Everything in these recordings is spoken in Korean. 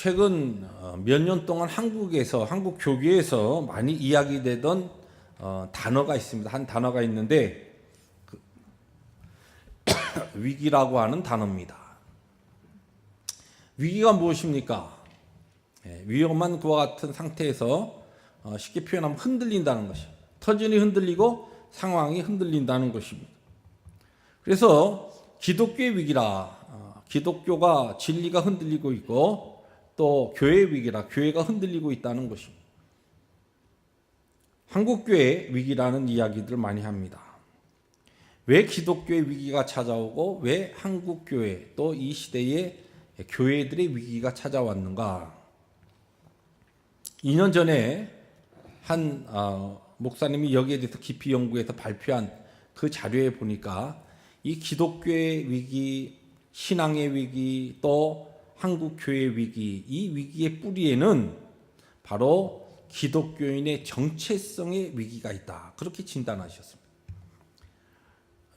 최근 몇 년 동안 한국 교계에서 많이 이야기되던 단어가 있습니다. 한 단어가 있는데 위기라고 하는 단어입니다. 위기가 무엇입니까? 위험한 그와 같은 상태에서 쉽게 표현하면 흔들린다는 것이, 터전이 흔들리고 상황이 흔들린다는 것입니다. 그래서 기독교의 위기라, 기독교가 진리가 흔들리고 있고 또 교회의 위기라, 교회가 흔들리고 있다는 것입니다. 한국교회의 위기라는 이야기들을 많이 합니다. 왜 기독교의 위기가 찾아오고 왜 한국교회 또 이 시대의 교회들의 위기가 찾아왔는가? 2년 전에 한 목사님이 여기에 대해서 깊이 연구해서 발표한 그 자료에 보니까 이 기독교의 위기, 신앙의 위기, 또 한국교회의 위기, 이 위기의 뿌리에는 바로 기독교인의 정체성의 위기가 있다. 그렇게 진단하셨습니다.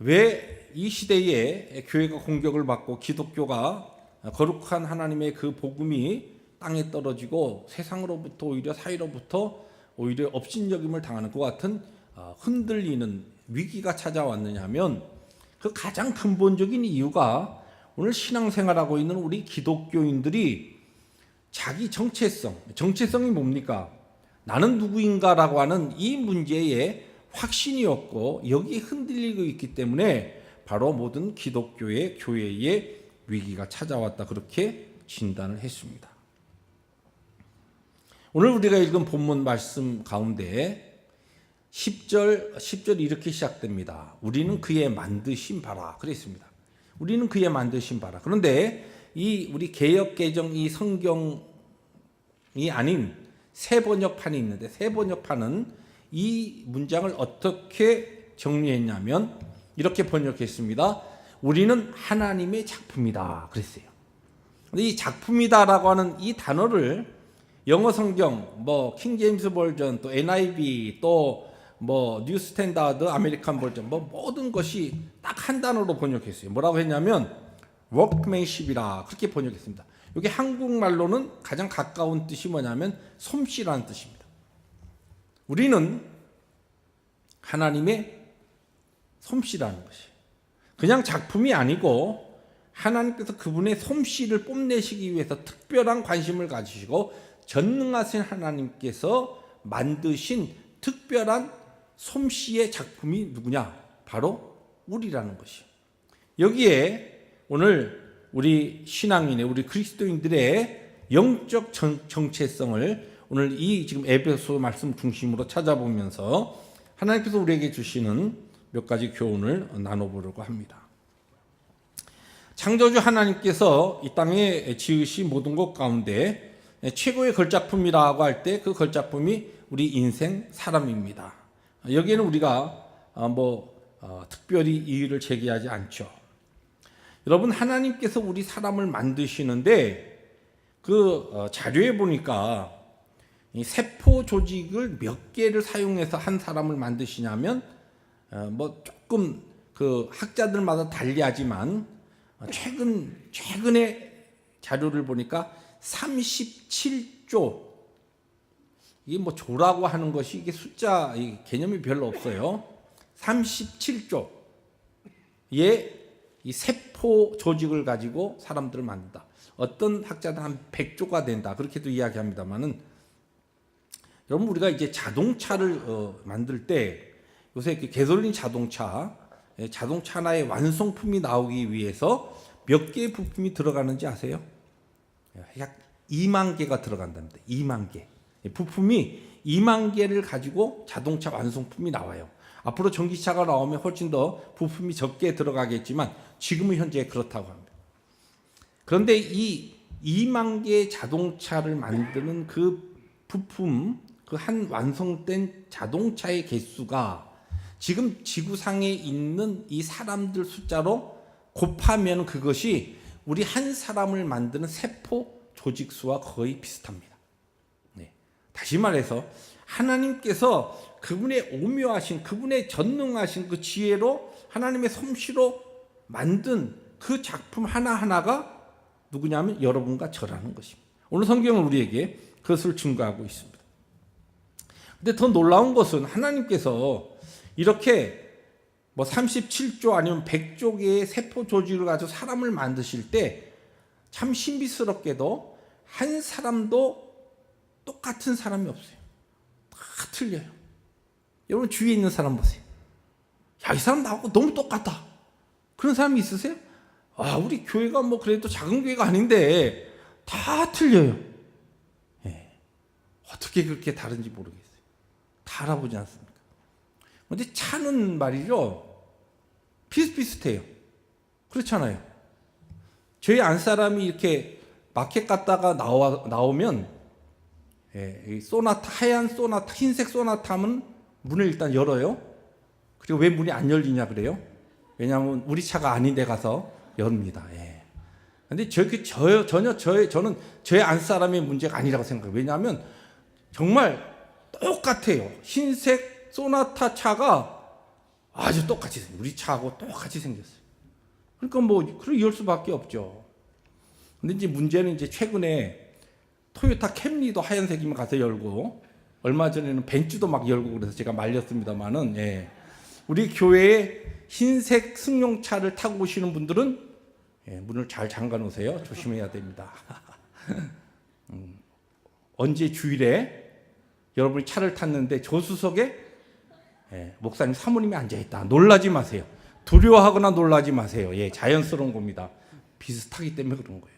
왜 이 시대에 교회가 공격을 받고 기독교가 거룩한 하나님의 그 복음이 땅에 떨어지고 세상으로부터 오히려 사회로부터 오히려 업신여김을 당하는 것 같은 흔들리는 위기가 찾아왔느냐 하면 그 가장 근본적인 이유가 오늘 신앙생활하고 있는 우리 기독교인들이 자기 정체성이 뭡니까? 나는 누구인가라고 하는 이 문제에 확신이 없고 여기에 흔들리고 있기 때문에 바로 모든 기독교의 교회의 위기가 찾아왔다, 그렇게 진단을 했습니다. 오늘 우리가 읽은 본문 말씀 가운데 10절 이렇게 시작됩니다. 우리는 그의 만드신 바라 그랬습니다. 우리는 그의 만드신 바라. 그런데 이 우리 개역 개정 이 성경이 아닌 새 번역판이 있는데 새 번역판은 이 문장을 어떻게 정리했냐면 이렇게 번역했습니다. 우리는 하나님의 작품이다 그랬어요. 근데 이 작품이다라고 하는 이 단어를 영어 성경 킹 제임스 버전 또 NIV 또 뉴 스탠다드 아메리칸 버전 모든 것이 딱 한 단어로 번역했어요. 뭐라고 했냐면 workmanship이라 그렇게 번역했습니다. 이게 한국말로는 가장 가까운 뜻이 뭐냐면 솜씨라는 뜻입니다. 우리는 하나님의 솜씨라는 것이 그냥 작품이 아니고 하나님께서 그분의 솜씨를 뽐내시기 위해서 특별한 관심을 가지시고 전능하신 하나님께서 만드신 특별한 솜씨의 작품이 누구냐? 바로 우리라는 것이. 여기에 오늘 우리 신앙인의 우리 그리스도인들의 영적 정체성을 오늘 이 지금 에베소 말씀 중심으로 찾아보면서 하나님께서 우리에게 주시는 몇 가지 교훈을 나눠보려고 합니다. 창조주 하나님께서 이 땅에 지으신 모든 것 가운데 최고의 걸작품이라고 할 때 그 걸작품이 우리 인생 사람입니다. 여기에는 우리가 특별히 이의를 제기하지 않죠. 여러분, 하나님께서 우리 사람을 만드시는데 그 자료에 보니까 이 세포 조직을 몇 개를 사용해서 한 사람을 만드시냐면 조금 그 학자들마다 달리하지만 최근에 자료를 보니까 37조, 이게 조라고 하는 것이 이게 숫자 개념이 별로 없어요. 37조의 이 세포 조직을 가지고 사람들을 만든다. 어떤 학자들 한 100조가 된다 그렇게도 이야기합니다만은, 여러분, 우리가 이제 자동차를 만들 때 요새 개솔린 자동차 하나의 완성품이 나오기 위해서 몇 개의 부품이 들어가는지 아세요? 약 2만 개가 들어간답니다. 2만 개. 부품이 2만 개를 가지고 자동차 완성품이 나와요. 앞으로 전기차가 나오면 훨씬 더 부품이 적게 들어가겠지만 지금은 현재 그렇다고 합니다. 그런데 이 2만 개의 자동차를 만드는 그 부품, 그 한 완성된 자동차의 개수가 지금 지구상에 있는 이 사람들 숫자로 곱하면 그것이 우리 한 사람을 만드는 세포 조직수와 거의 비슷합니다. 다시 말해서 하나님께서 그분의 오묘하신, 그분의 전능하신 그 지혜로 하나님의 솜씨로 만든 그 작품 하나하나가 누구냐면 여러분과 저라는 것입니다. 오늘 성경은 우리에게 그것을 증거하고 있습니다. 근데 더 놀라운 것은 하나님께서 이렇게 뭐 37조 아니면 100조 개의 세포 조직을 가지고 사람을 만드실 때 참 신비스럽게도 한 사람도 똑같은 사람이 없어요. 다 틀려요. 여러분 주위에 있는 사람 보세요. 야, 이 사람 나하고 너무 똑같다. 그런 사람이 있으세요? 아, 우리 교회가 뭐 그래도 작은 교회가 아닌데 다 틀려요. 예. 어떻게 그렇게 다른지 모르겠어요. 다 알아보지 않습니까? 근데 차는 말이죠. 비슷비슷해요. 그렇잖아요. 저희 안사람이 이렇게 마켓 갔다가 나오면 이 소나타, 하얀 소나타, 흰색 소나타면 문을 일단 열어요. 그리고 왜 문이 안 열리냐 그래요? 왜냐하면 우리 차가 아닌 데 가서 엽니다. 예. 근데 전혀 저는 저의 안사람의 문제가 아니라고 생각해요. 왜냐하면 정말 똑같아요. 흰색 소나타 차가 아주 똑같이 생겼어요. 우리 차하고 똑같이 생겼어요. 그러니까 뭐 그걸 열 수밖에 없죠. 근데 이제 문제는 이제 최근에 토요타 캠리도 하얀색이면 가서 열고 얼마 전에는 벤츠도 막 열고 그래서 제가 말렸습니다만은 예. 우리 교회에 흰색 승용차를 타고 오시는 분들은 예, 문을 잘 잠가 놓으세요. 조심해야 됩니다. 언제 주일에 여러분이 차를 탔는데 조수석에 예, 목사님 사모님이 앉아있다. 놀라지 마세요. 두려워하거나 놀라지 마세요. 예, 자연스러운 겁니다. 비슷하기 때문에 그런 거예요.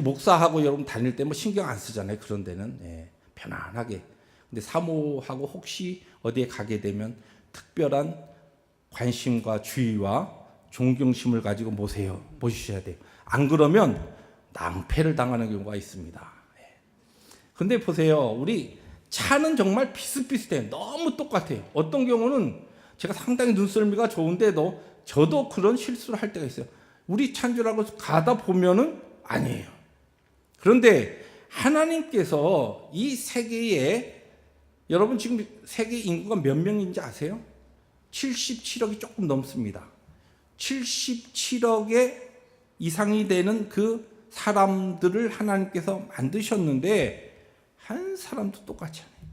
목사하고 여러분 다닐 때 뭐 신경 안 쓰잖아요. 그런 데는 예, 편안하게. 근데 사모하고 혹시 어디에 가게 되면 특별한 관심과 주의와 존경심을 가지고 모시셔야 돼요. 안 그러면 낭패를 당하는 경우가 있습니다. 근데 보세요. 우리 차는 정말 비슷비슷해요. 너무 똑같아요. 어떤 경우는 제가 상당히 눈썰미가 좋은데도 저도 그런 실수를 할 때가 있어요. 우리 차인 줄 알고 가다 보면은 아니에요. 그런데 하나님께서 이 세계에 여러분 지금 세계 인구가 몇 명인지 아세요? 77억이 조금 넘습니다. 77억의 이상이 되는 그 사람들을 하나님께서 만드셨는데 한 사람도 똑같지 않아요.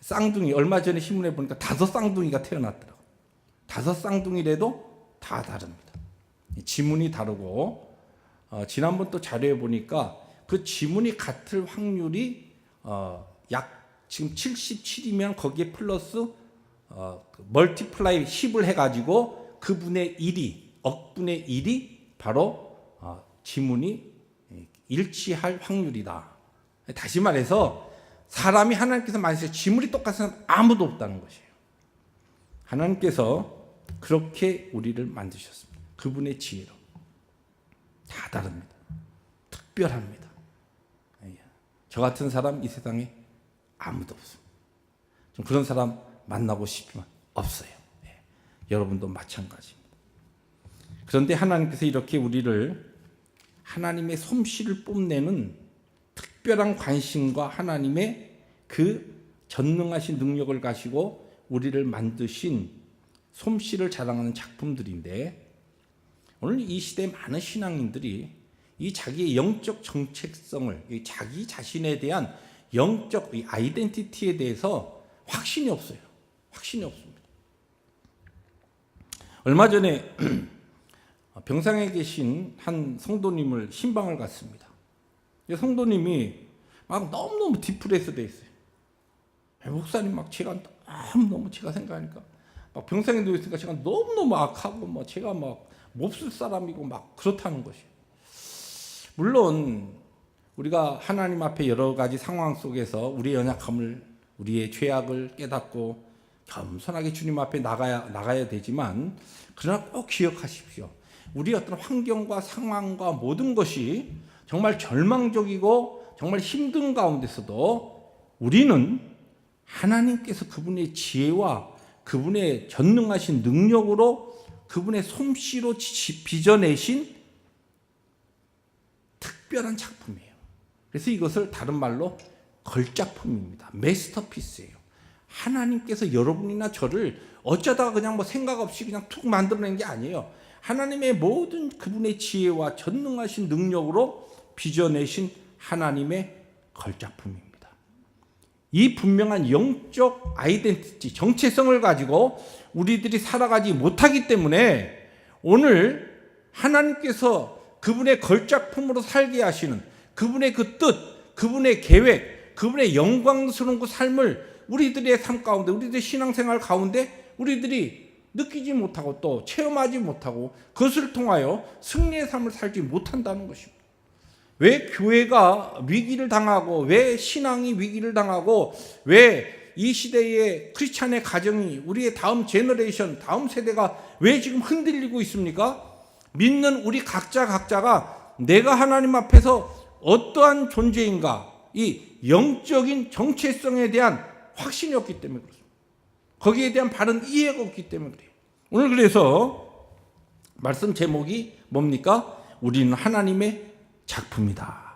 쌍둥이 얼마 전에 신문에 보니까 5 쌍둥이가 태어났더라고요. 5 쌍둥이라도 다 다릅니다. 지문이 다르고 지난번 또 자료에 보니까 그 지문이 같을 확률이 약 지금 77이면 거기에 플러스 멀티플라이 10을 해가지고 그분의 1이 억분의 1이 바로 지문이 일치할 확률이다. 다시 말해서 사람이 하나님께서 만드신 지문이 똑같은 사람 아무도 없다는 것이에요. 하나님께서 그렇게 우리를 만드셨습니다. 그분의 지혜로. 다 다릅니다. 특별합니다. 저 같은 사람 이 세상에 아무도 없습니다. 좀 그런 사람 만나고 싶지만 없어요. 여러분도 마찬가지입니다. 그런데 하나님께서 이렇게 우리를 하나님의 솜씨를 뽐내는 특별한 관심과 하나님의 그 전능하신 능력을 가지고 우리를 만드신 솜씨를 자랑하는 작품들인데 오늘 이 시대의 많은 신앙인들이 이 자기의 영적 정체성을 이 자기 자신에 대한 영적 이 아이덴티티에 대해서 확신이 없어요. 확신이 없습니다. 얼마 전에 병상에 계신 한 성도님을 신방을 갔습니다. 성도님이 막 너무너무 디프레스 돼 있어요. 목사님 막 제가 너무 제가 생각하니까 막 병상에 누워 있으니까 제가 너무너무 악하고 뭐 제가 막 몹쓸 사람이고 막 그렇다는 것이에요. 물론 우리가 하나님 앞에 여러 가지 상황 속에서 우리의 연약함을 우리의 죄악을 깨닫고 겸손하게 주님 앞에 나가야 되지만 그러나 꼭 기억하십시오. 우리 어떤 환경과 상황과 모든 것이 정말 절망적이고 정말 힘든 가운데서도 우리는 하나님께서 그분의 지혜와 그분의 전능하신 능력으로 그분의 솜씨로 빚어내신 특별한 작품이에요. 그래서 이것을 다른 말로 걸작품입니다. 마스터피스예요. 하나님께서 여러분이나 저를 어쩌다가 그냥 뭐 생각 없이 그냥 툭 만들어낸 게 아니에요. 하나님의 모든 그분의 지혜와 전능하신 능력으로 빚어내신 하나님의 걸작품입니다. 이 분명한 영적 아이덴티티, 정체성을 가지고 우리들이 살아가지 못하기 때문에 오늘 하나님께서 그분의 걸작품으로 살게 하시는 그분의 그 뜻, 그분의 계획, 그분의 영광스러운 그 삶을 우리들의 삶 가운데, 우리들의 신앙생활 가운데 우리들이 느끼지 못하고 또 체험하지 못하고 그것을 통하여 승리의 삶을 살지 못한다는 것입니다. 왜 교회가 위기를 당하고, 왜 신앙이 위기를 당하고, 왜 이 시대의 크리스찬의 가정이, 우리의 다음 제너레이션, 다음 세대가 왜 지금 흔들리고 있습니까? 믿는 우리 각자가 내가 하나님 앞에서 어떠한 존재인가, 이 영적인 정체성에 대한 확신이 없기 때문에 그렇습니다. 거기에 대한 바른 이해가 없기 때문에 그래요. 오늘 그래서 말씀 제목이 뭡니까? 우리는 하나님의 작품이다.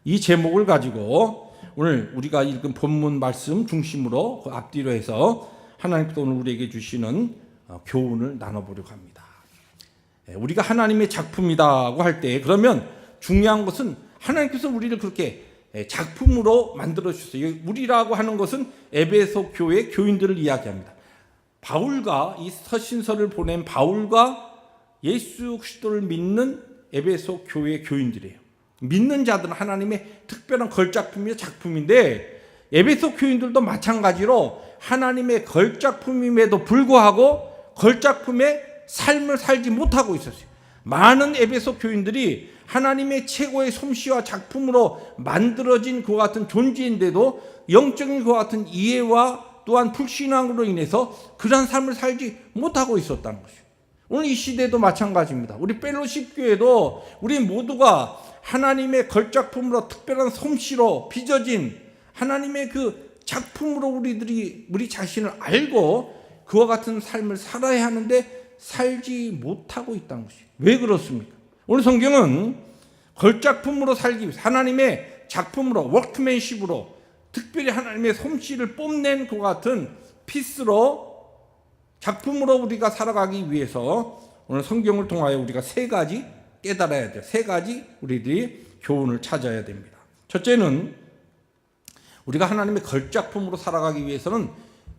이 제목을 가지고 오늘 우리가 읽은 본문 말씀 중심으로 그 앞뒤로 해서 하나님께서 오늘 우리에게 주시는 교훈을 나눠보려고 합니다. 우리가 하나님의 작품이다고 할 때 그러면 중요한 것은 하나님께서 우리를 그렇게 작품으로 만들어 주셨어요. 우리라고 하는 것은 에베소 교회 교인들을 이야기합니다. 바울과 이 서신서를 보낸 바울과 예수 그리스도를 믿는 에베소 교회 교인들이에요. 믿는 자들은 하나님의 특별한 걸작품이며 작품인데 에베소 교인들도 마찬가지로 하나님의 걸작품임에도 불구하고 걸작품의 삶을 살지 못하고 있었어요. 많은 에베소 교인들이 하나님의 최고의 솜씨와 작품으로 만들어진 그와 같은 존재인데도 영적인 그와 같은 이해와 또한 불신앙으로 인해서 그런 삶을 살지 못하고 있었다는 것이죠. 오늘 이 시대도 마찬가지입니다. 우리 펠로십 교회도 우리 모두가 하나님의 걸작품으로 특별한 솜씨로 빚어진 하나님의 그 작품으로 우리 자신을 알고 그와 같은 삶을 살아야 하는데 살지 못하고 있다는 것이죠. 왜 그렇습니까? 오늘 성경은 걸작품으로 살기 위해서 하나님의 작품으로 워크맨십으로 특별히 하나님의 솜씨를 뽐낸 그와 같은 피스로 작품으로 우리가 살아가기 위해서 오늘 성경을 통하여 우리가 세 가지 깨달아야 돼요. 세 가지 우리들이 교훈을 찾아야 됩니다. 첫째는 우리가 하나님의 걸작품으로 살아가기 위해서는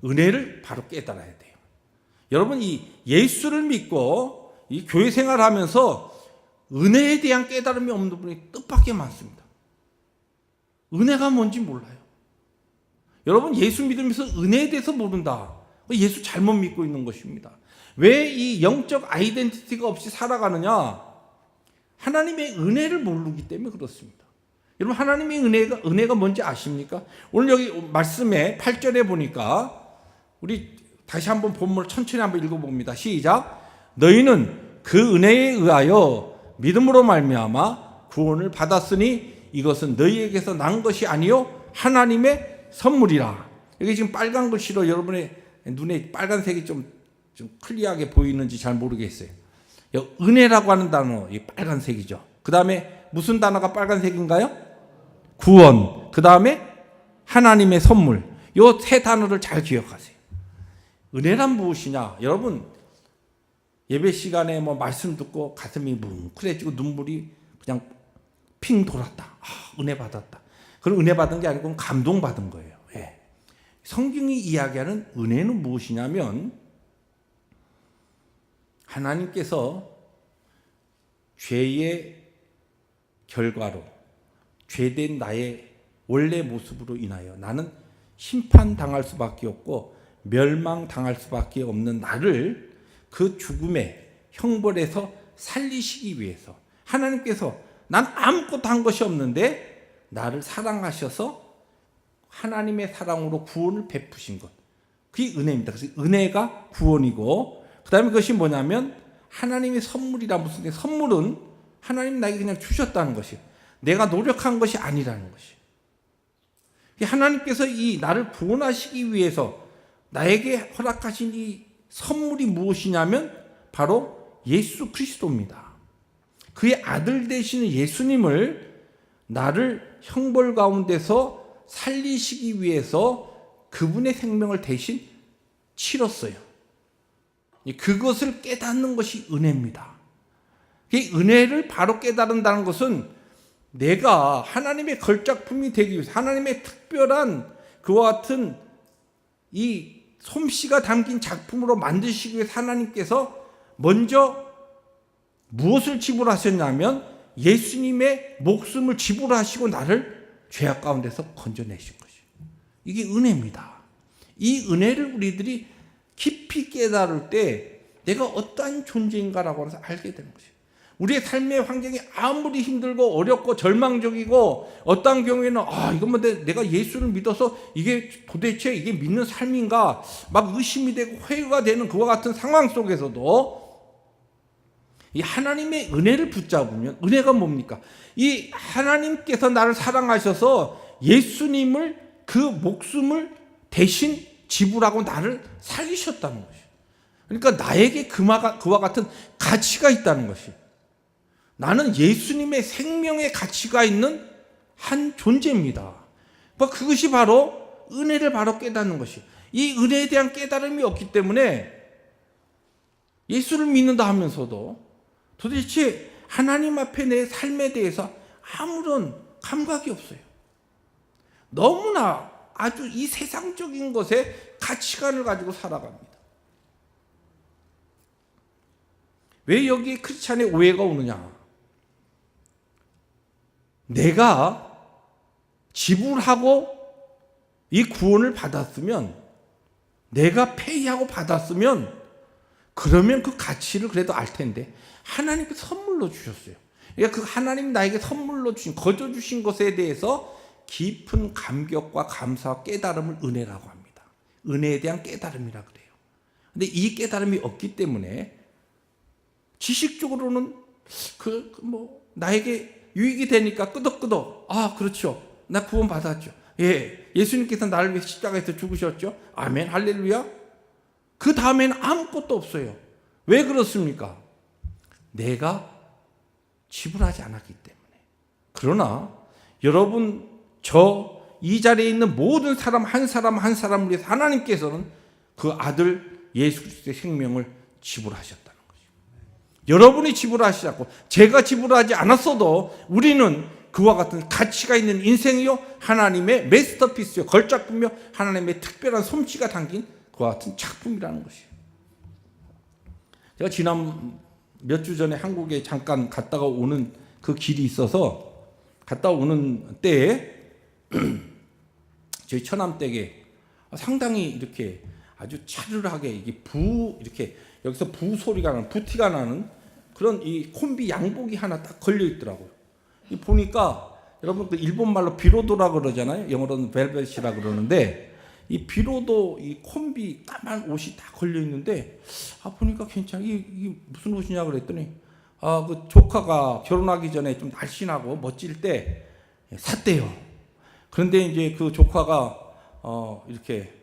은혜를 바로 깨달아야 돼요. 여러분 이 예수를 믿고 이 교회 생활하면서 은혜에 대한 깨달음이 없는 분이 뜻밖의 많습니다. 은혜가 뭔지 몰라요. 여러분 예수 믿으면서 은혜에 대해서 모른다. 예수 잘못 믿고 있는 것입니다. 왜 이 영적 아이덴티티가 없이 살아가느냐? 하나님의 은혜를 모르기 때문에 그렇습니다. 여러분 하나님의 은혜가 뭔지 아십니까? 오늘 여기 말씀에 8절에 보니까 우리 다시 한번 본문을 천천히 한번 읽어봅니다. 시작. 너희는 그 은혜에 의하여 믿음으로 말미암아 구원을 받았으니 이것은 너희에게서 난 것이 아니요 하나님의 선물이라. 여기 지금 빨간 글씨로 여러분의 눈에 빨간색이 좀 클리어하게 보이는지 잘 모르겠어요. 은혜라고 하는 단어, 이 빨간색이죠. 그 다음에 무슨 단어가 빨간색인가요? 구원. 그 다음에 하나님의 선물. 이 세 단어를 잘 기억하세요. 은혜란 무엇이냐? 여러분, 예배 시간에 말씀 듣고 가슴이 뭉클해지고 눈물이 그냥 핑 돌았다. 은혜 받았다. 그럼 은혜 받은 게 아니고 감동받은 거예요. 예. 성경이 이야기하는 은혜는 무엇이냐면 하나님께서 죄의 결과로 죄된 나의 원래 모습으로 인하여 나는 심판당할 수밖에 없고 멸망당할 수밖에 없는 나를 그 죽음의 형벌에서 살리시기 위해서 하나님께서 난 아무것도 한 것이 없는데 나를 사랑하셔서 하나님의 사랑으로 구원을 베푸신 것. 그게 은혜입니다. 그래서 은혜가 구원이고 그 다음에 그것이 뭐냐면 하나님의 선물이라 무슨 게 선물은 하나님 나에게 그냥 주셨다는 것이에요. 내가 노력한 것이 아니라는 것이에요. 하나님께서 이 나를 구원하시기 위해서 나에게 허락하신 이 선물이 무엇이냐면 바로 예수 그리스도입니다. 그의 아들 되시는 예수님을 나를 형벌 가운데서 살리시기 위해서 그분의 생명을 대신 치렀어요. 그것을 깨닫는 것이 은혜입니다. 이 은혜를 바로 깨달은다는 것은 내가 하나님의 걸작품이 되기 위해서 하나님의 특별한 그와 같은 이 솜씨가 담긴 작품으로 만드시기 위해서 하나님께서 먼저 무엇을 지불하셨냐면 예수님의 목숨을 지불하시고 나를 죄악 가운데서 건져내신 것이에요. 이게 은혜입니다. 이 은혜를 우리들이 깊이 깨달을 때 내가 어떠한 존재인가라고 해서 알게 되는 것이에요. 우리의 삶의 환경이 아무리 힘들고 어렵고 절망적이고 어떤 경우에는 이건 뭐 내가 예수를 믿어서 이게 도대체 이게 믿는 삶인가 막 의심이 되고 회의가 되는 그와 같은 상황 속에서도 이 하나님의 은혜를 붙잡으면, 은혜가 뭡니까? 이 하나님께서 나를 사랑하셔서 예수님을 그 목숨을 대신 지불하고 나를 살리셨다는 것이에요. 그러니까 나에게 그와 같은 가치가 있다는 것이에요. 나는 예수님의 생명의 가치가 있는 한 존재입니다. 그것이 바로 은혜를 바로 깨닫는 것이에요. 이 은혜에 대한 깨달음이 없기 때문에 예수를 믿는다 하면서도 도대체 하나님 앞에 내 삶에 대해서 아무런 감각이 없어요. 너무나 아주 이 세상적인 것에 가치관을 가지고 살아갑니다. 왜 여기에 크리스찬의 오해가 오느냐? 내가 지불하고 이 구원을 받았으면, 내가 페이하고 받았으면, 그러면 그 가치를 그래도 알 텐데 하나님께서 선물로 주셨어요. 그러니까 그 하나님 나에게 선물로 주신, 거저 주신 것에 대해서 깊은 감격과 감사와 깨달음을 은혜라고 합니다. 은혜에 대한 깨달음이라 그래요. 근데 이 깨달음이 없기 때문에 지식적으로는 나에게 유익이 되니까 끄덕끄덕, 그렇죠, 나 구원 받았죠, 예수님께서 나를 위해 십자가에서 죽으셨죠, 아멘, 할렐루야. 그 다음에는 아무것도 없어요. 왜 그렇습니까? 내가 지불하지 않았기 때문에. 그러나 여러분, 이 자리에 있는 모든 사람 한 사람을 위해서 하나님께서는 그 아들 예수 그리스도의 생명을 지불하셨다는 거죠. 여러분이 지불하시자고, 제가 지불하지 않았어도 우리는 그와 같은 가치가 있는 인생이요, 하나님의 마스터피스요, 걸작품이요, 하나님의 특별한 솜씨가 담긴 그와 같은 작품이라는 것이에요. 제가 지난 몇 주 전에 한국에 잠깐 갔다가 오는 그 길이 있어서, 갔다 오는 때에 저희 처남댁에 상당히 이렇게 아주 차르르하게 이렇게 여기서 소리가 나는, 부티가 나는 그런 이 콤비 양복이 하나 딱 걸려 있더라고요. 보니까 여러분 그 일본 말로 비로도라 그러잖아요. 영어로는 벨벳이라 그러는데, 이 비로도 이 콤비 까만 옷이 다 걸려 있는데, 보니까 괜찮아. 이게 무슨 옷이냐 그랬더니, 그 조카가 결혼하기 전에 좀 날씬하고 멋질 때 샀대요. 그런데 이제 그 조카가 이렇게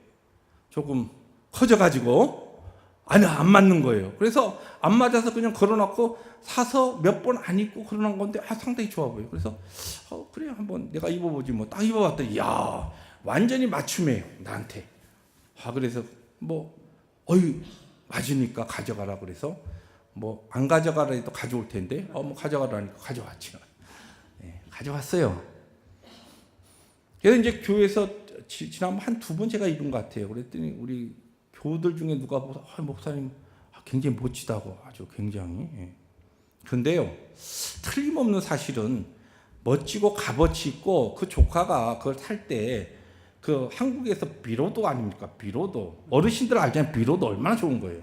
조금 커져가지고 안 맞는 거예요. 그래서 안 맞아서 그냥 걸어놓고 사서 몇 번 안 입고 걸어놓은 건데 상당히 좋아 보여요. 그래서 그래 한번 내가 입어보지 뭐. 딱 입어봤더니 완전히 맞춤이에요, 나한테. 그래서 맞으니까 가져가라 그래서 안 가져가라 해도 가져올 텐데 가져가라니까 가져왔죠. 가져왔어요. 그래서 이제 교회에서 지난번 한 2번 제가 입은 것 같아요. 그랬더니 우리 교우들 중에 누가 보고 목사님 굉장히 멋지다고, 아주 굉장히. 그런데요, 틀림없는 사실은 멋지고 값어치 있고, 그 조카가 그걸 살 때 그 한국에서 비로도 아닙니까? 비로도. 어르신들 알잖아요. 비로도 얼마나 좋은 거예요.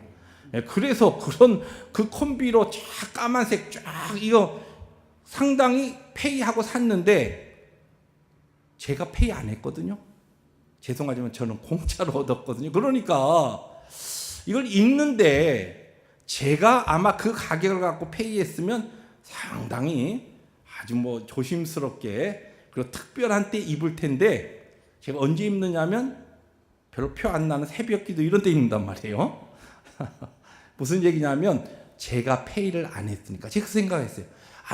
그래서 그런 그 콤비로 쫙 까만색 쫙 이거 상당히 페이하고 샀는데 제가 페이 안 했거든요. 죄송하지만 저는 공짜로 얻었거든요. 그러니까 이걸 읽는데 제가 아마 그 가격을 갖고 페이했으면 상당히 아주 조심스럽게 그리고 특별한 때 입을 텐데, 제가 언제 입느냐면 별로 표 안 나는 새벽기도 이런 때 입는단 말이에요. 무슨 얘기냐면 제가 페이를 안 했으니까. 제가 그 생각했어요.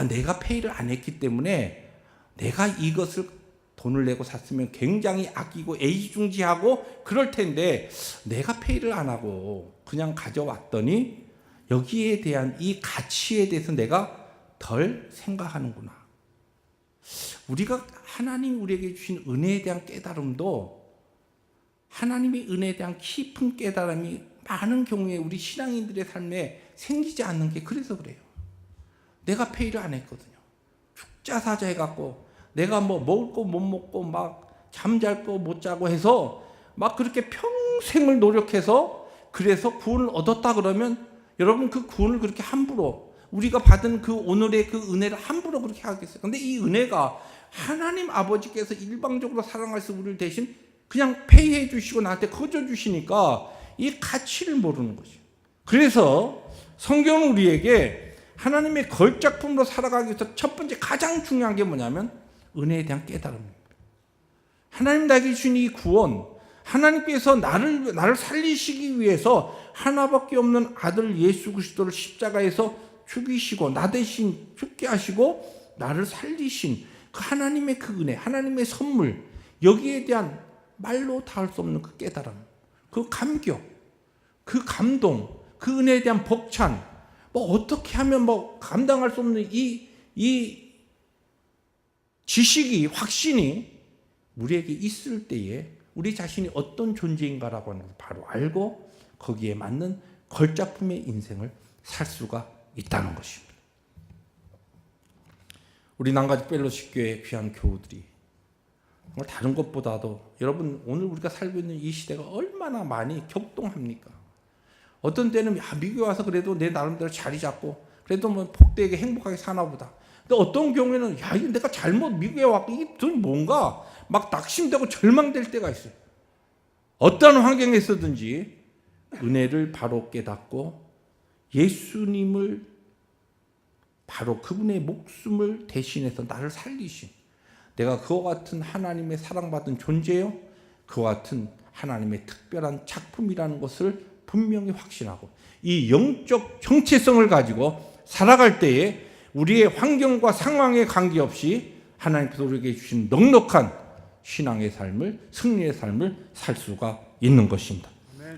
내가 페이를 안 했기 때문에 내가 이것을 돈을 내고 샀으면 굉장히 아끼고 애지중지하고 그럴 텐데, 내가 페이를 안 하고 그냥 가져왔더니 여기에 대한 이 가치에 대해서 내가 덜 생각하는구나. 우리가 하나님 우리에게 주신 은혜에 대한 깨달음도 하나님의 은혜에 대한 깊은 깨달음이 많은 경우에 우리 신앙인들의 삶에 생기지 않는 게 그래서 그래요. 내가 페이를 안 했거든요. 죽자사자 해갖고 내가 뭐 먹을 거 못 먹고 막 잠잘 거 못 자고 해서 막 그렇게 평생을 노력해서 그래서 구원을 얻었다 그러면 여러분 그 구원을 그렇게 함부로 우리가 받은 그 오늘의 그 은혜를 함부로 그렇게 하겠어요. 근데 이 은혜가 하나님 아버지께서 일방적으로 사랑하셔서 우리를 대신 그냥 페이해 주시고 나한테 거저 주시니까 이 가치를 모르는 거죠. 그래서 성경은 우리에게 하나님의 걸작품으로 살아가기 위해서 첫 번째 가장 중요한 게 뭐냐면 은혜에 대한 깨달음입니다. 하나님 나에게 주신 이 구원, 하나님께서 나를 살리시기 위해서 하나밖에 없는 아들 예수 그리스도를 십자가에서 죽이시고 나 대신 죽게 하시고 나를 살리신 그 하나님의 그 은혜, 하나님의 선물, 여기에 대한 말로 닿을 수 없는 그 깨달음, 그 감격, 그 감동, 그 은혜에 대한 벅찬, 뭐 어떻게 하면 뭐 감당할 수 없는 이 지식이, 확신이 우리에게 있을 때에 우리 자신이 어떤 존재인가라고 하는 것을 바로 알고 거기에 맞는 걸작품의 인생을 살 수가 있다는 것입니다. 우리 남가지 펠로십 교회 귀한 교우들이 정말 다른 것보다도 여러분 오늘 우리가 살고 있는 이 시대가 얼마나 많이 격동합니까? 어떤 때는 미국에 와서 그래도 내 나름대로 자리 잡고 그래도 뭐 복되게 행복하게 사나 보다. 근데 어떤 경우에는 이거 내가 잘못 미국에 왔고 이게 뭔가 막 낙심되고 절망될 때가 있어요. 어떤 환경에서든지 은혜를 바로 깨닫고 예수님을 바로 그분의 목숨을 대신해서 나를 살리신 내가 그와 같은 하나님의 사랑받은 존재요, 그와 같은 하나님의 특별한 작품이라는 것을 분명히 확신하고 이 영적 정체성을 가지고 살아갈 때에 우리의 환경과 상황에 관계없이 하나님께서 우리에게 주신 넉넉한 신앙의 삶을, 승리의 삶을 살 수가 있는 것입니다.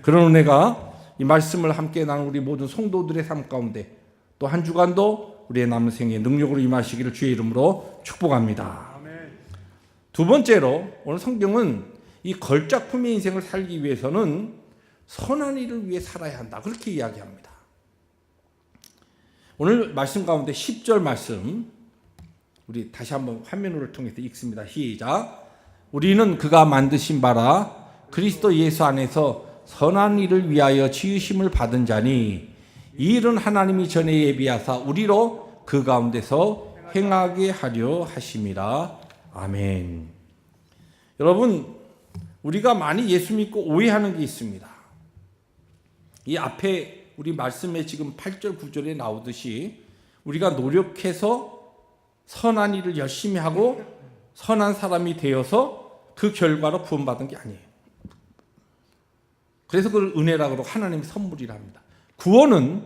그런 은혜가 이 말씀을 함께 나눈 우리 모든 성도들의 삶 가운데 또 한 주간도 우리의 남은 생에 능력으로 임하시기를 주의 이름으로 축복합니다. 두 번째로 오늘 성경은 이 걸작품의 인생을 살기 위해서는 선한 일을 위해 살아야 한다, 그렇게 이야기합니다. 오늘 말씀 가운데 10절 말씀 우리 다시 한번 화면을 통해서 읽습니다. 시작. 우리는 그가 만드신 바라 그리스도 예수 안에서 선한 일을 위하여 지으심을 받은 자니 이 일은 하나님이 전에 예비하사 우리로 그 가운데서 행하게 하려 하심이라. 아멘. 여러분, 우리가 많이 예수 믿고 오해하는 게 있습니다. 이 앞에 우리 말씀에 지금 8절 9절에 나오듯이 우리가 노력해서 선한 일을 열심히 하고 선한 사람이 되어서 그 결과로 구원받은 게 아니에요. 그래서 그걸 은혜라고 그러고 하나님의 선물이라 합니다. 구원은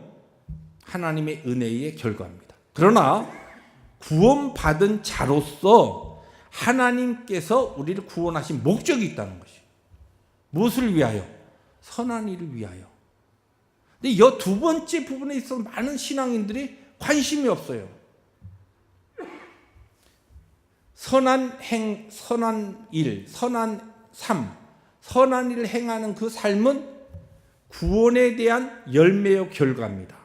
하나님의 은혜의 결과입니다. 그러나 구원받은 자로서 하나님께서 우리를 구원하신 목적이 있다는 것이에요. 무엇을 위하여? 선한 일을 위하여. 근데 이 두 번째 부분에 있어서 많은 신앙인들이 관심이 없어요. 선한 행, 선한 일, 선한 삶, 선한 일을 행하는 그 삶은 구원에 대한 열매의 결과입니다.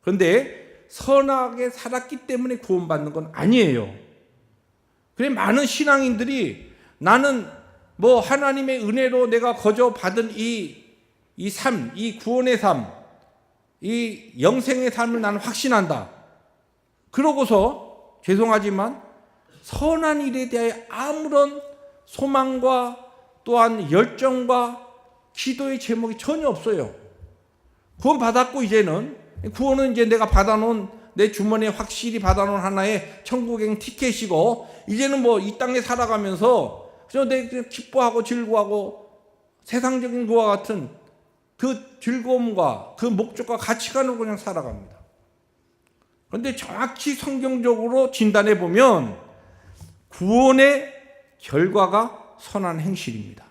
그런데 선하게 살았기 때문에 구원받는 건 아니에요. 그래 많은 신앙인들이 나는 뭐 하나님의 은혜로 내가 거저 받은 이 삶, 이 구원의 삶, 이 영생의 삶을 나는 확신한다. 그러고서 죄송하지만 선한 일에 대해 아무런 소망과 또한 열정과 기도의 제목이 전혀 없어요. 구원 받았고 이제는 구원은 이제 내가 받아놓은 내 주머니에 확실히 받아놓은 하나의 천국행 티켓이고 이제는 뭐 이 땅에 살아가면서 그냥 내 기뻐하고 즐거워하고 세상적인 것과 같은 그 즐거움과 그 목적과 가치관으로 그냥 살아갑니다. 그런데 정확히 성경적으로 진단해 보면 구원의 결과가 선한 행실입니다.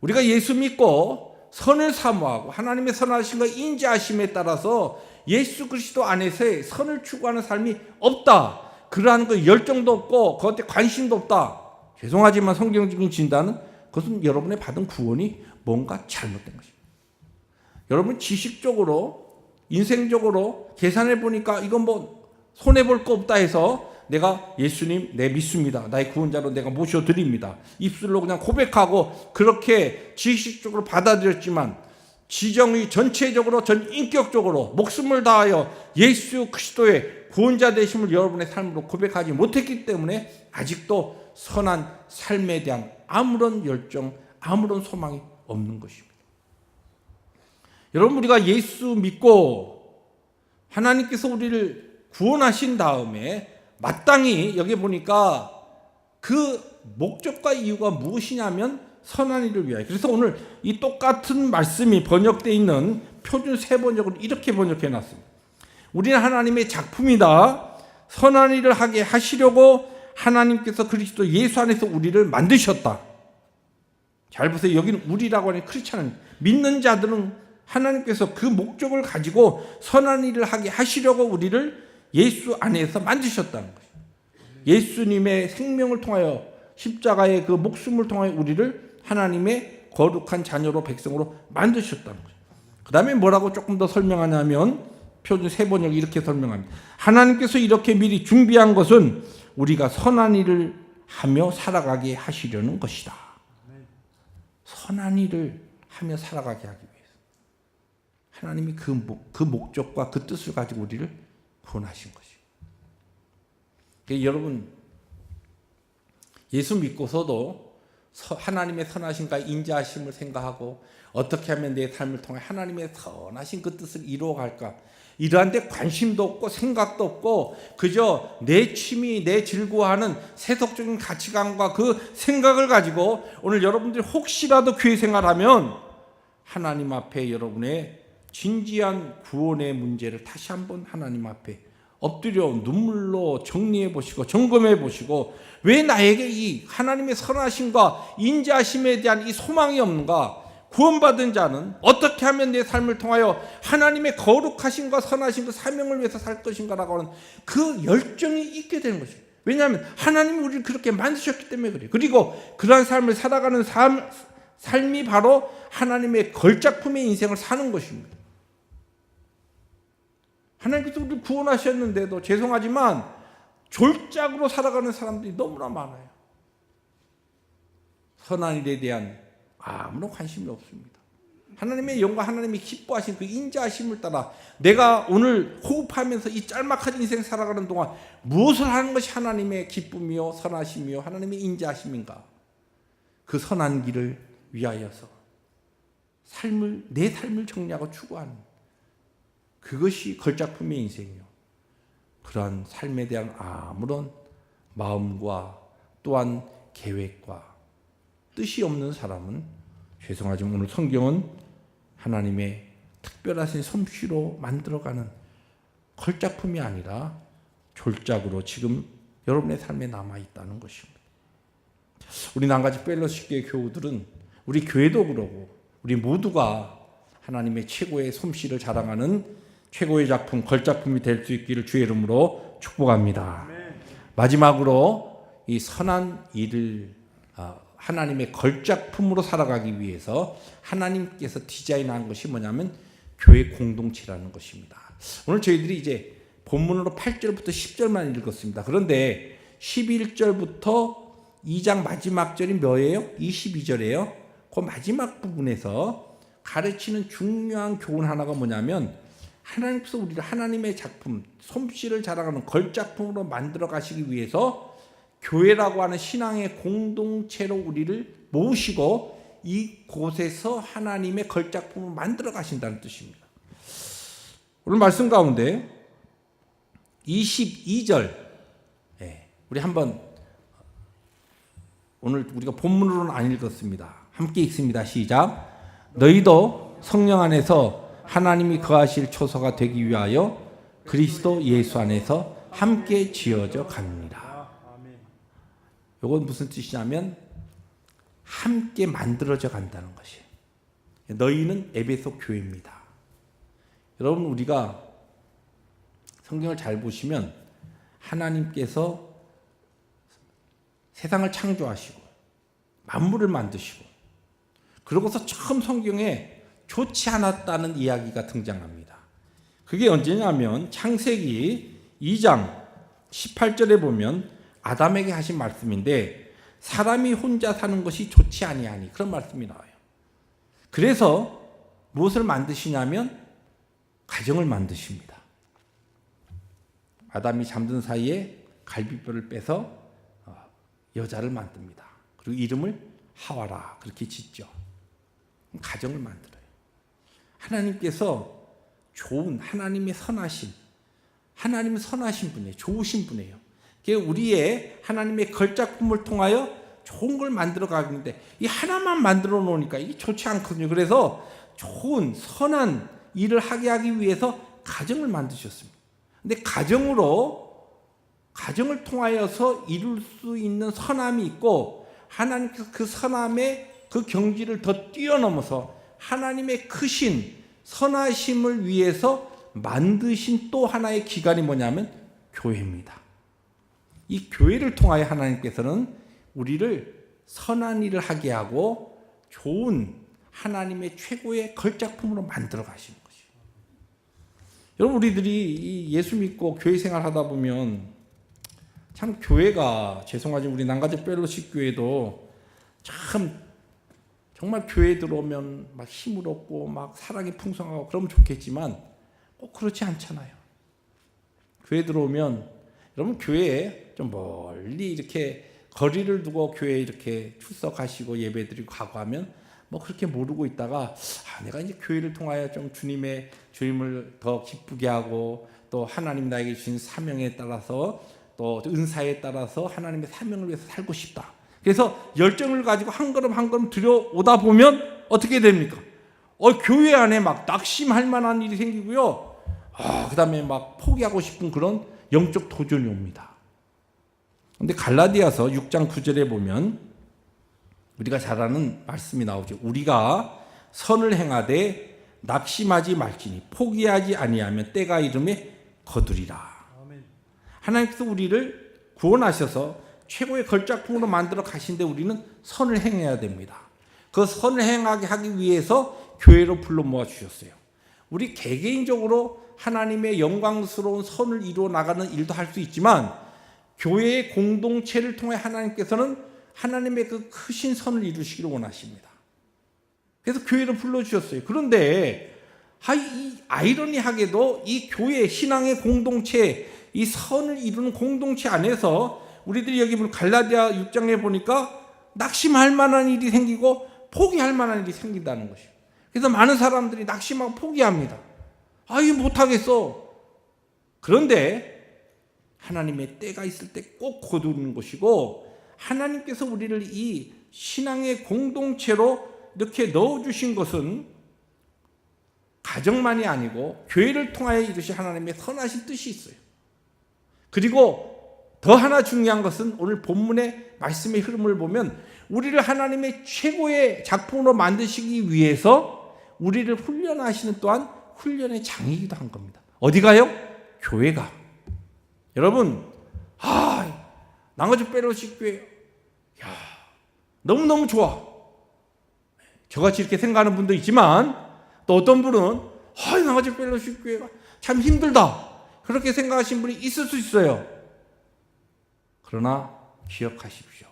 우리가 예수 믿고 선을 사모하고 하나님의 선하심과 인자하심에 따라서 예수 그리스도 안에서의 선을 추구하는 삶이 없다. 그러한 그 열정도 없고 그것에 관심도 없다. 죄송하지만 성경적인 진단은 그것은 여러분의 받은 구원이 뭔가 잘못된 것입니다. 여러분 지식적으로 인생적으로 계산해 보니까 이건 뭐 손해볼 거 없다 해서 내가 예수님 내 믿습니다. 나의 구원자로 내가 모셔드립니다. 입술로 그냥 고백하고 그렇게 지식적으로 받아들였지만 지정의 전체적으로 전 인격적으로 목숨을 다하여 예수 그리스도의 구원자 되심을 여러분의 삶으로 고백하지 못했기 때문에 아직도 선한 삶에 대한 아무런 열정, 아무런 소망이 없는 것입니다. 여러분 우리가 예수 믿고 하나님께서 우리를 구원하신 다음에 마땅히 여기 보니까 그 목적과 이유가 무엇이냐면 선한 일을 위하여. 그래서 오늘 이 똑같은 말씀이 번역되어 있는 표준 세번역으로 이렇게 번역해 놨습니다. 우리는 하나님의 작품이다. 선한 일을 하게 하시려고 하나님께서 그리스도 예수 안에서 우리를 만드셨다. 잘 보세요. 여기는 우리라고 하는 크리스찬은 믿는 자들은 하나님께서 그 목적을 가지고 선한 일을 하게 하시려고 우리를 예수 안에서 만드셨다는 것이에요. 예수님의 생명을 통하여 십자가의 그 목숨을 통하여 우리를 하나님의 거룩한 자녀로 백성으로 만드셨다는 거예요. 그 다음에 뭐라고 조금 더 설명하냐면 표준 세번역이 이렇게 설명합니다. 하나님께서 이렇게 미리 준비한 것은 우리가 선한 일을 하며 살아가게 하시려는 것이다. 선한 일을 하며 살아가게 하기 위해서 하나님이 그 목적과 그 뜻을 가지고 우리를 구원하신 것이에요. 그러니까 여러분 예수 믿고서도 하나님의 선하심과 인자하심을 생각하고 어떻게 하면 내 삶을 통해 하나님의 선하신 그 뜻을 이루어갈까, 이러한 데 관심도 없고 생각도 없고 그저 내 취미, 내 즐거워하는 세속적인 가치관과 그 생각을 가지고 오늘 여러분들이 혹시라도 교회 생활하면 하나님 앞에 여러분의 진지한 구원의 문제를 다시 한번 하나님 앞에 엎드려 눈물로 정리해 보시고 점검해 보시고 왜 나에게 이 하나님의 선하심과 인자하심에 대한 이 소망이 없는가? 구원받은 자는 어떻게 하면 내 삶을 통하여 하나님의 거룩하심과 선하심 그 사명을 위해서 살 것인가라고 하는 그 열정이 있게 되는 것이에요. 왜냐하면 하나님이 우리를 그렇게 만드셨기 때문에 그래요. 그리고 그러한 삶을 살아가는 삶이 바로 하나님의 걸작품의 인생을 사는 것입니다. 하나님께서 우리를 구원하셨는데도 죄송하지만 졸작으로 살아가는 사람들이 너무나 많아요. 선한 일에 대한 아무런 관심이 없습니다. 하나님의 영광, 하나님이 기뻐하신 그 인자하심을 따라 내가 오늘 호흡하면서 이 짤막한 인생 살아가는 동안 무엇을 하는 것이 하나님의 기쁨이요 선하심이요 하나님의 인자하심인가? 그 선한 길을 위하여서 내 삶을 정리하고 추구하는 그것이 걸작품의 인생이요. 그러한 삶에 대한 아무런 마음과 또한 계획과 뜻이 없는 사람은 죄송하지만 오늘 성경은 하나님의 특별하신 솜씨로 만들어가는 걸작품이 아니라 졸작으로 지금 여러분의 삶에 남아있다는 것입니다. 우리 남가지 펠로시교회 교우들은 우리 교회도 그러고 우리 모두가 하나님의 최고의 솜씨를 자랑하는 최고의 작품, 걸작품이 될 수 있기를 주의 이름으로 축복합니다. 마지막으로 이 선한 일을 하나님의 걸작품으로 살아가기 위해서 하나님께서 디자인한 것이 뭐냐면 교회 공동체라는 것입니다. 오늘 저희들이 이제 본문으로 8절부터 10절만 읽었습니다. 그런데 11절부터 2장 마지막 절이 뭐예요? 22절이에요. 그 마지막 부분에서 가르치는 중요한 교훈 하나가 뭐냐면 하나님께서 우리를 하나님의 작품, 솜씨를 자랑하는 걸작품으로 만들어 가시기 위해서 교회라고 하는 신앙의 공동체로 우리를 모으시고 이곳에서 하나님의 걸작품을 만들어 가신다는 뜻입니다. 오늘 말씀 가운데 22절 우리 한번 오늘 우리가 본문으로는 안 읽었습니다. 함께 읽습니다. 시작. 너희도 성령 안에서 하나님이 거하실 초소가 되기 위하여 그리스도 예수 안에서 함께 지어져 갑니다. 이건 무슨 뜻이냐면 함께 만들어져 간다는 것이에요. 너희는 에베소 교회입니다. 여러분 우리가 성경을 잘 보시면 하나님께서 세상을 창조하시고 만물을 만드시고 그러고서 처음 성경에 좋지 않았다는 이야기가 등장합니다. 그게 언제냐면 창세기 2장 18절에 보면 아담에게 하신 말씀인데 사람이 혼자 사는 것이 좋지 아니하니 그런 말씀이 나와요. 그래서 무엇을 만드시냐면 가정을 만드십니다. 아담이 잠든 사이에 갈비뼈를 빼서 여자를 만듭니다. 그리고 이름을 하와라 그렇게 짓죠. 가정을 만들어요. 하나님께서 좋은 하나님의 선하신 하나님은 선하신 분이에요. 좋으신 분이에요. 우리의 하나님의 걸작품을 통하여 좋은 걸 만들어 가는데 이 하나만 만들어 놓으니까 이게 좋지 않거든요. 그래서 좋은 선한 일을 하게 하기 위해서 가정을 만드셨습니다. 근데 가정을 통하여서 이룰 수 있는 선함이 있고 하나님께서 그 선함의 그 경지를 더 뛰어넘어서 하나님의 크신 선하심을 위해서 만드신 또 하나의 기관이 뭐냐면 교회입니다. 이 교회를 통하여 하나님께서는 우리를 선한 일을 하게 하고 좋은 하나님의 최고의 걸작품으로 만들어 가시는 것이에요. 여러분 우리들이 예수 믿고 교회 생활하다 보면 참 교회가 죄송하지만 우리 난가지 펠로십 교회도 참 정말 교회 들어오면 막 힘을 얻고 막 사랑이 풍성하고 그러면 좋겠지만 꼭 그렇지 않잖아요. 교회 들어오면 여러분 교회에 좀 멀리 이렇게 거리를 두고 교회에 이렇게 출석하시고 예배드리고 가고 하면 뭐 그렇게 모르고 있다가 내가 이제 교회를 통하여 좀 주님의 주임을 더 기쁘게 하고 또 하나님 나에게 주신 사명에 따라서 또 은사에 따라서 하나님의 사명을 위해서 살고 싶다. 그래서 열정을 가지고 한 걸음 한 걸음 들여오다 보면 어떻게 됩니까? 교회 안에 막 낙심할 만한 일이 생기고요. 그 다음에 막 포기하고 싶은 그런 영적 도전이 옵니다. 근데 갈라디아서 6장 9절에 보면 우리가 잘 아는 말씀이 나오죠. 우리가 선을 행하되 낙심하지 말지니 포기하지 아니하면 때가 이름에 거두리라. 하나님께서 우리를 구원하셔서 최고의 걸작품으로 만들어 가신데 우리는 선을 행해야 됩니다. 그 선을 행하게 하기 위해서 교회로 불러 모아 주셨어요. 우리 개개인적으로 하나님의 영광스러운 선을 이루어 나가는 일도 할 수 있지만 교회의 공동체를 통해 하나님께서는 하나님의 그 크신 선을 이루시기를 원하십니다. 그래서 교회로 불러주셨어요. 그런데 이 아이러니하게도 이 교회 신앙의 공동체 이 선을 이루는 공동체 안에서 우리들이 여기 보면 갈라디아 6장에 보니까 낙심할 만한 일이 생기고 포기할 만한 일이 생긴다는 것이에요. 그래서 많은 사람들이 낙심하고 포기합니다. 이거 못하겠어. 그런데 하나님의 때가 있을 때 꼭 거두는 것이고 하나님께서 우리를 이 신앙의 공동체로 이렇게 넣어주신 것은 가정만이 아니고 교회를 통하여 이루신 하나님의 선하신 뜻이 있어요. 그리고 더 하나 중요한 것은 오늘 본문의 말씀의 흐름을 보면 우리를 하나님의 최고의 작품으로 만드시기 위해서 우리를 훈련하시는 또한 훈련의 장이기도 한 겁니다. 어디가요? 교회가. 여러분, 낭어주 펠로십 교회, 너무너무 좋아. 저같이 이렇게 생각하는 분도 있지만 또 어떤 분은 낭어주 펠로십 교회가 참 힘들다. 그렇게 생각하시는 분이 있을 수 있어요. 그러나 기억하십시오.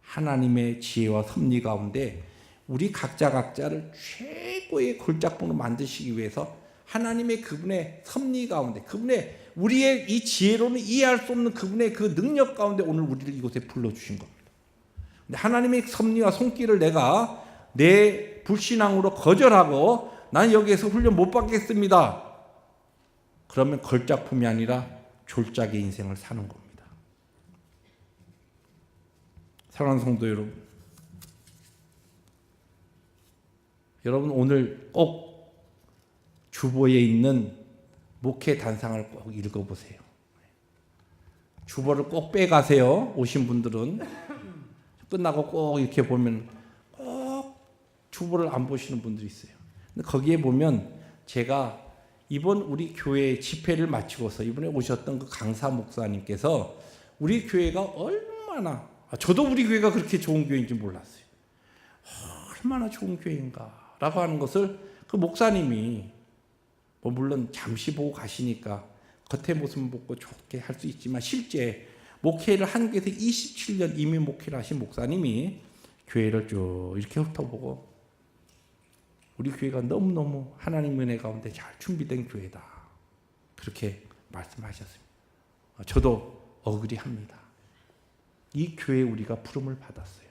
하나님의 지혜와 섭리 가운데 우리 각자를 최고의 걸작품으로 만드시기 위해서 하나님의 그분의 섭리 가운데 그분의 우리의 이 지혜로는 이해할 수 없는 그분의 그 능력 가운데 오늘 우리를 이곳에 불러주신 겁니다. 근데 하나님의 섭리와 손길을 내가 내 불신앙으로 거절하고 난 여기에서 훈련 못 받겠습니다. 그러면 걸작품이 아니라 졸작의 인생을 사는 겁니다. 사랑하는 성도 여러분 오늘 꼭 주보에 있는 목회 단상을 꼭 읽어보세요. 주보를 꼭 빼가세요. 오신 분들은 끝나고 꼭 이렇게 보면 꼭 주보를 안 보시는 분들이 있어요. 근데 거기에 보면 제가 이번 우리 교회 집회를 마치고서 이번에 오셨던 그 강사 목사님께서 우리 교회가 얼마나, 저도 우리 교회가 그렇게 좋은 교회인지 몰랐어요. 얼마나 좋은 교회인가 라고 하는 것을 그 목사님이 물론 잠시 보고 가시니까 겉의 모습을 보고 좋게 할 수 있지만 실제 목회를 한국에서 27년 이미 목회를 하신 목사님이 교회를 쭉 이렇게 훑어보고 우리 교회가 너무너무 하나님 은혜 가운데 잘 준비된 교회다 그렇게 말씀하셨습니다. 저도 어그리합니다. 이 교회에 우리가 부름을 받았어요.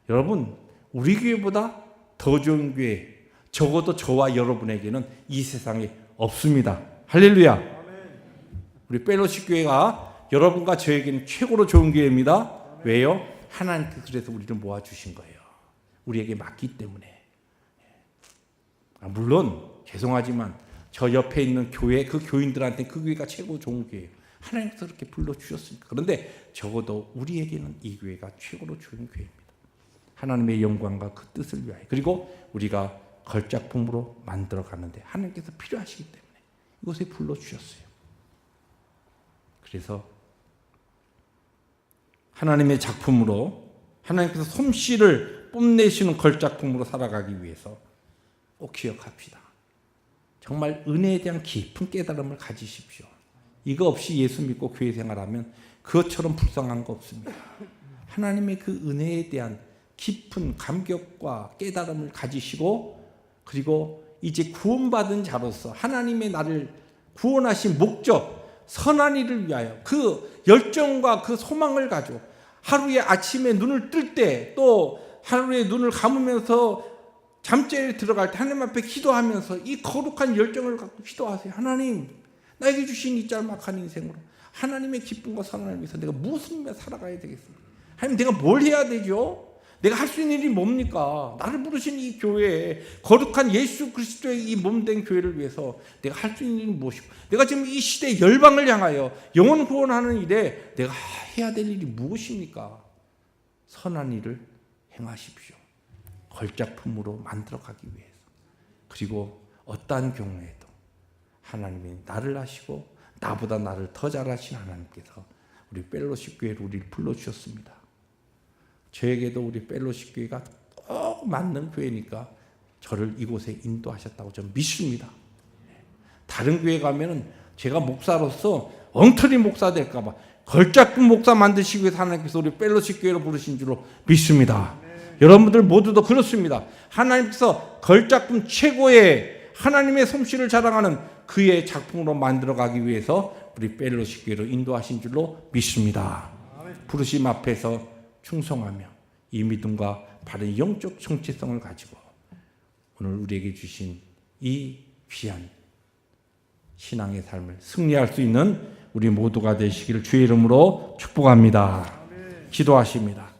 여러분, 우리 교회보다 더 좋은 교회 적어도 저와 여러분에게는 이 세상에 없습니다. 할렐루야. 우리 펠로십 교회가 여러분과 저에게는 최고로 좋은 교회입니다. 왜요? 하나님께서 그래서 우리를 모아주신 거예요. 우리에게 맞기 때문에. 물론 죄송하지만 저 옆에 있는 교회, 그 교인들한테 그 교회가 최고 좋은 교회예요. 하나님께서 그렇게 불러주셨으니까. 그런데 적어도 우리에게는 이 교회가 최고로 좋은 교회입니다. 하나님의 영광과 그 뜻을 위하여, 그리고 우리가 걸작품으로 만들어가는데 하나님께서 필요하시기 때문에 이곳에 불러주셨어요. 그래서 하나님의 작품으로, 하나님께서 솜씨를 뽐내시는 걸작품으로 살아가기 위해서 꼭 기억합시다. 정말 은혜에 대한 깊은 깨달음을 가지십시오. 이거 없이 예수 믿고 교회 생활하면 그것처럼 불쌍한 거 없습니다. 하나님의 그 은혜에 대한 깊은 감격과 깨달음을 가지시고, 그리고 이제 구원받은 자로서 하나님의 나를 구원하신 목적, 선한 일을 위하여 그 열정과 그 소망을 가지고 하루에 아침에 눈을 뜰 때, 또 하루에 눈을 감으면서 잠자리에 들어갈 때 하나님 앞에 기도하면서 이 거룩한 열정을 갖고 기도하세요. 하나님, 나에게 주신 이 짤막한 인생으로 하나님의 기쁨과 선한을 위해서 내가 무슨 일에 살아가야 되겠습니까? 하나님, 내가 뭘 해야 되죠? 내가 할 수 있는 일이 뭡니까? 나를 부르신 이 교회에, 거룩한 예수 그리스도의 이 몸된 교회를 위해서 내가 할 수 있는 일이 무엇이고, 내가 지금 이 시대의 열방을 향하여 영혼 구원하는 일에 내가 해야 될 일이 무엇입니까? 선한 일을 행하십시오. 걸작품으로 만들어가기 위해서. 그리고 어떠한 경우에도 하나님이 나를 아시고 나보다 나를 더 잘하신 하나님께서 우리 펠로십 교회를 우리를 불러주셨습니다. 저에게도 우리 펠로십 교회가 꼭 맞는 교회니까 저를 이곳에 인도하셨다고 저는 믿습니다. 다른 교회 가면은 제가 목사로서 엉터리 목사 될까 봐 걸작품 목사 만드시기 위해서 하나님께서 우리 펠로십 교회로 부르신 줄로 믿습니다. 여러분들 모두도 그렇습니다. 하나님께서 걸작품 최고의 하나님의 솜씨를 자랑하는 그의 작품으로 만들어가기 위해서 우리 펠로십 교회로 인도하신 줄로 믿습니다. 부르심 앞에서 충성하며 이 믿음과 바른 영적 정체성을 가지고 오늘 우리에게 주신 이 귀한 신앙의 삶을 승리할 수 있는 우리 모두가 되시기를 주의 이름으로 축복합니다. 기도하십니다.